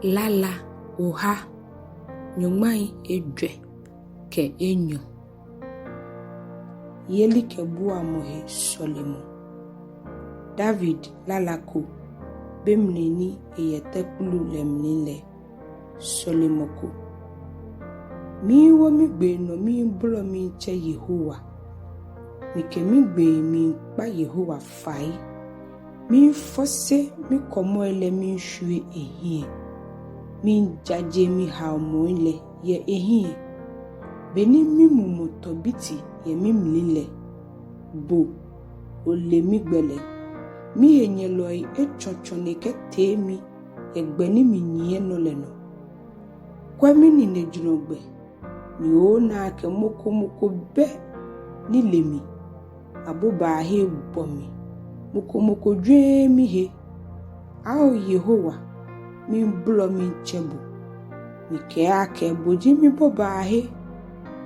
lala ụgha nyụmai edwe ke enyo yeli ke bua mohe solemo David lalako bemneni eyetekulu lemnile solemoko mi wo mi gbe no mi blo mi che Yehowa mi ke mi gbe mi pa Yehowa fai mi fose mi komo ele mi hwe ehie mi jaje mi ha mo ile ye ehie beni mi mumoto biti ye mi mlile bo ole mi gbele mi enye loi echonchone ke temi egbeni mi nye no leno kwa mi ni nejunogbe ni o na ke moko be ni lemi aboba he upo mi moko dwe mi he ao Yehowa mi blo mi chebu mi ke ake boji mi boba he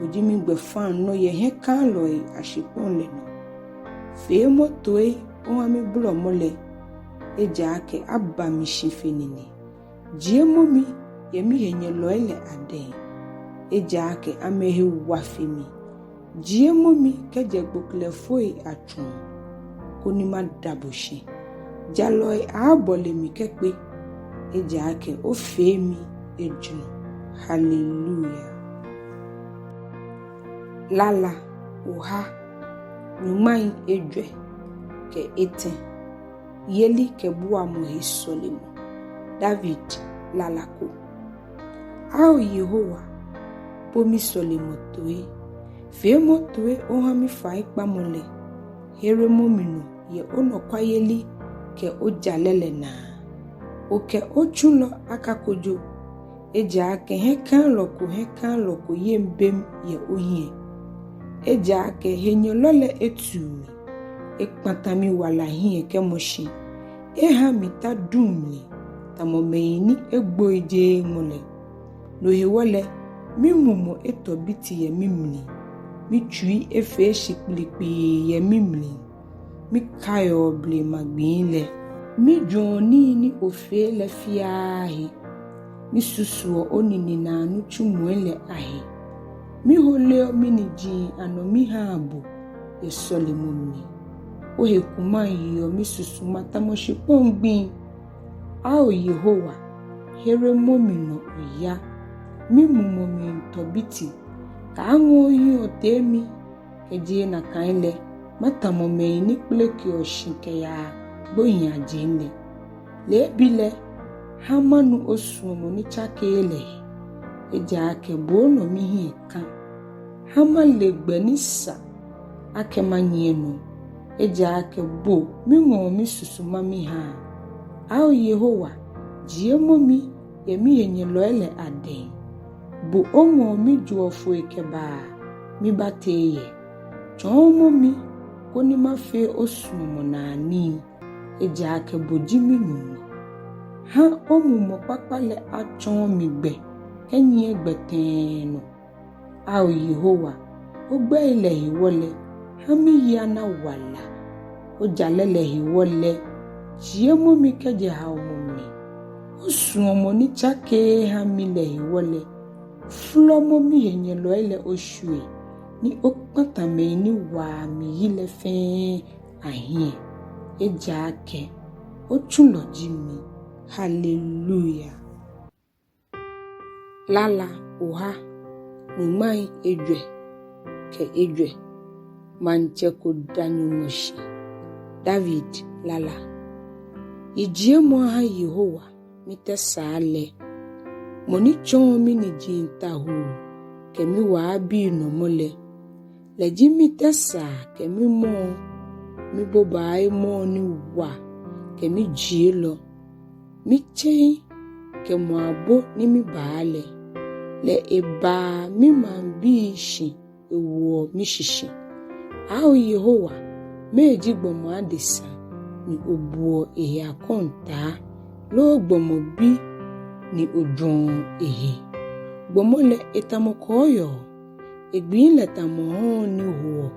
boji mi gbe fan no ye he kan loi ashipon leno fe moto e o mi blo mole eja ake abba mi shifenini jiemo mi ye mi henye loile ade eja ake amehe wafemi jiemo mi keje gbokle foi atun koni ma daboshi jaloi abole mi kepe eja ake o fe mi ejunu hallelujah lala ụgha nyumai edwe ke ete yeli ke bua mohe solemo David lalako ao Yehowa pomi solemo toe fe mo toe oha mi fai pamole here momino ye ono kwa yeli ke ojalele na oke ochulo akakojo eja ake he kan loko ye mbem ye ohie eja ake henyo lole etumi ekpatami wala hie ke moshi eha mita dumli tamomeini egbo eje mole no hewole mi mumo etobiti ye mimli mi chui efe shiklipi ye mimli mi kayo ble magbinle mi joni ni ofe le fiahi mi susuo onini na anu chumuele ahi mi hole miniji ano mi habu ye solimoni ohe kuma yo mi susu mata mo shipongbi ao Yehowa here momino oya mi mumo mi ntobiti ka anwo yi otemi keje na kaile mata mo me ni pleki oshinke ya boyin ajinde le bile hamanu osumo ni chakele eja ake bono mi hi kan hamale gbenisa ake manyenu eja ake bo mi ngo mi susuma mi ha ao Yehowa jiemo mi ye mi yenye loele ade bo ongo mi juofu ekeba mi bateye chomo mi koni mafe osumo na ani eja ake boji mi nu ha omumo papale achon mi gbe kenyi egbeteno ao Yehowa ogbe ile hiwole hami yana wala ojalele hiwole jiemo mi keje ha omumi osuomo ni chake hami le hiwole flomo mi yenye loele oshue ni okpatame ni wa mi yile fe ahie eja ake ochulo jimi hallelujah lala ụgha nyumai edwe ke edwe mancheko danyumoshi David lala ijiemo ha Yehowa mitesale moni chon mi ni jinta hu kemi wa abi no mole le jimi tesa kemi mo mi bobai mo ni wa kemi jielo mi chen kemo abo ni mi baale le eba mi mambi shi ewo mi shishi ao Yehowa meji gbomo adisa ni obuo ehe akonta lo gbomo bi ni ojon ehe gbomo le etamokoyo egbin le tamohon ni huo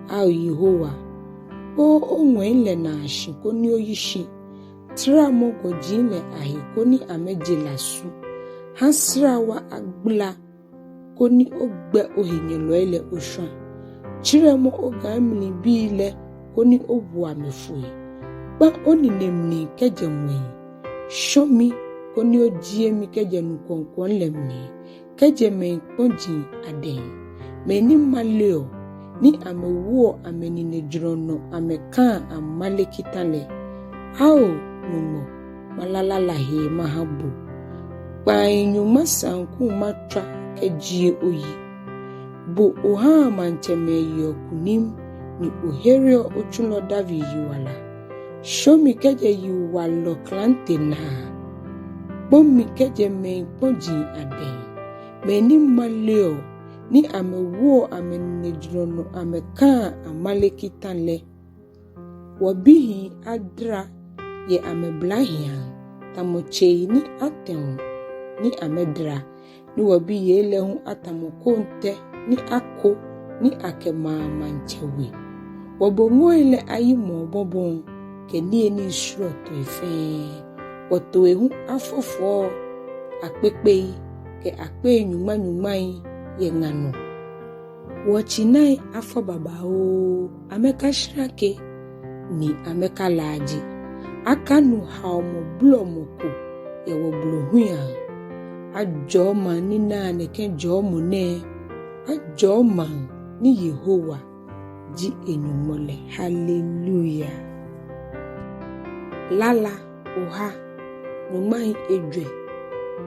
ao Yehowa o onwe le na shi ko ni oyishi tra mogo jile ahi koni ameje lasu. Hasra wa agbla koni ogbe ohinye loile oshwa. Chiremo ogamini bile koni obu amefui. Ba oni nemni keje mwe. Shomi koni ojie mi keje nukonkon lemni. Keje me konji aden. Meni maleo ni amewuo amenine jirono ameka amalekitale. Ao numo malalala he mahabu. Kwa inyuma sanku matra kejie oyi. Bo oha mancheme yokunim ni uherio uchulo davi yuwala. Shomi keje yuwalo klante na. Bomi keje me konji aden. Meni maleo ni amewuo amenejirono ameka amalekitale. Wabihi adra ye ameblahia. Tamochei ni aten ni amedra. Ni wabi ye lehu atamokonte ni ako ni akema manchewe. Wabongo ile ayi mobobon kenie ni shroto ife. Watoehu afofo akpekpei ke akpe nyuma ye ngano. Wachinai afo babao ameka shrake ni ameka laji. Akanu haumo blomoko ye woblohuya. Ajoma ni nane ken jomo ne. Ajoma ni Yehowa ji enyumole. Hallelujah. Lala oha nyumai edwe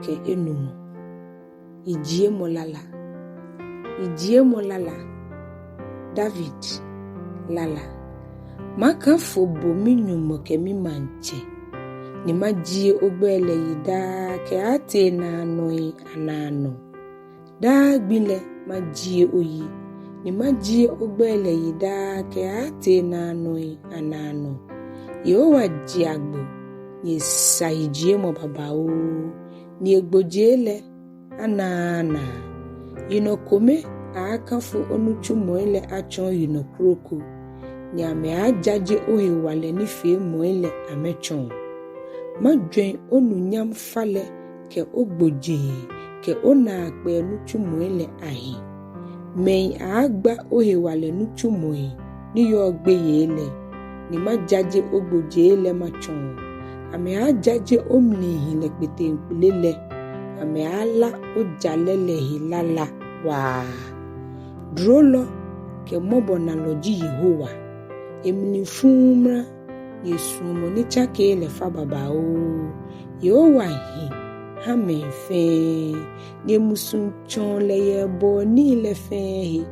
ke enumo. Ijie molala. Ijie molala. David lala. Maka fobo mi nyumo ke mi manche. Ni majie obele yida ke ate na anoi anano. Da gbile majie oyi. Ni majie obele yida ke ate na anoi anano. Yehowa jiagbo. Ni saijie mo babao. Ni egbojele anana. Yinokome akafu onuchu moile achon yinokroko. Ni ame ajaje ohe wale ni fe moile amechon. Madwen onu nyam fale ke ogboje ke ona akpe nuchu moile ahi. Mei agba ohe wale nuchu moi ni yo ogbe yele. Ni majaje ogboje ele machon. Ame ajaje omni hile kpete mpilele. Ame ala ojalele hilala wa. Drolo ke mobo na loji Yehowa. Emni fumra yesumo ni chake ele fa babao. Yehowa hi hame fe. Ni musunchon le yebo ni le fe.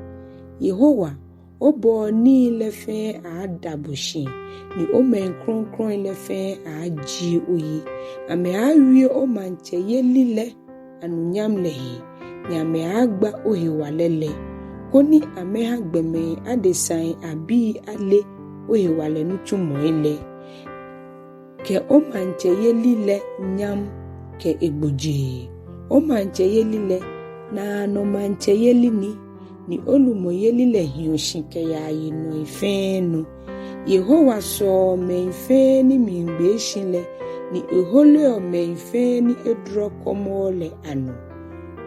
Yehowa obo ni le fe adabushi. Ni omen kron kron le fe aji oyi. Ame awie o manche ye lile anunyam lehi. Ni ame agba ohi walele. Koni ame hagbeme adesain abi ale ohi wale nuchu moile. Ke o manche ye lile nyam ke egboje. O manche ye lile na no manche ye lini. Ni olumo ye lile hioshinke ya ino ifenu. Yehowa so me ife ni mingbe shinle. Ni ehole o me ife ni edro komole ano.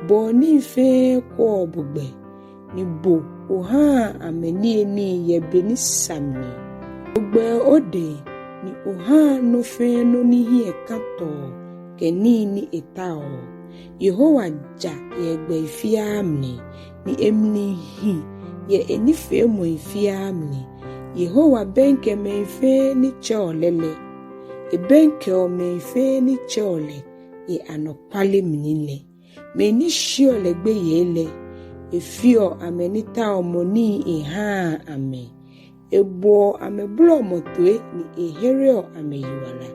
Bo ni ife kwa obugbe. Ni bo oha ameni ni yebe ni sami. Ogbe ode ni oha no fe no ni hiye kato. Ke ni etao. Yehowa ja yegbe ifi amni. Ni emni hi ye enife mo ifi amni. Yehowa benke me ife ni cholele. Ebenke o me ife ni chole. E anopale minile. Me ni shiole gbe yele. Efio amenita omoni iha ame. Ebo ameblo motwe ni ehereo ameyuala.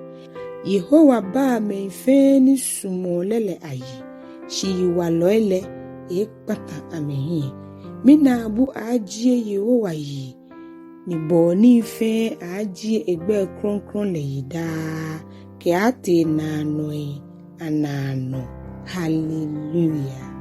Yehowa ba me ife ni sumo lele ayi. Shi yuwaloele ekpata amehi. Mina abu ajie Yehowa yi. Ni bo ni ife ajie egbe kron kron le yida. Ke ate na anoi anano. Hallelujah.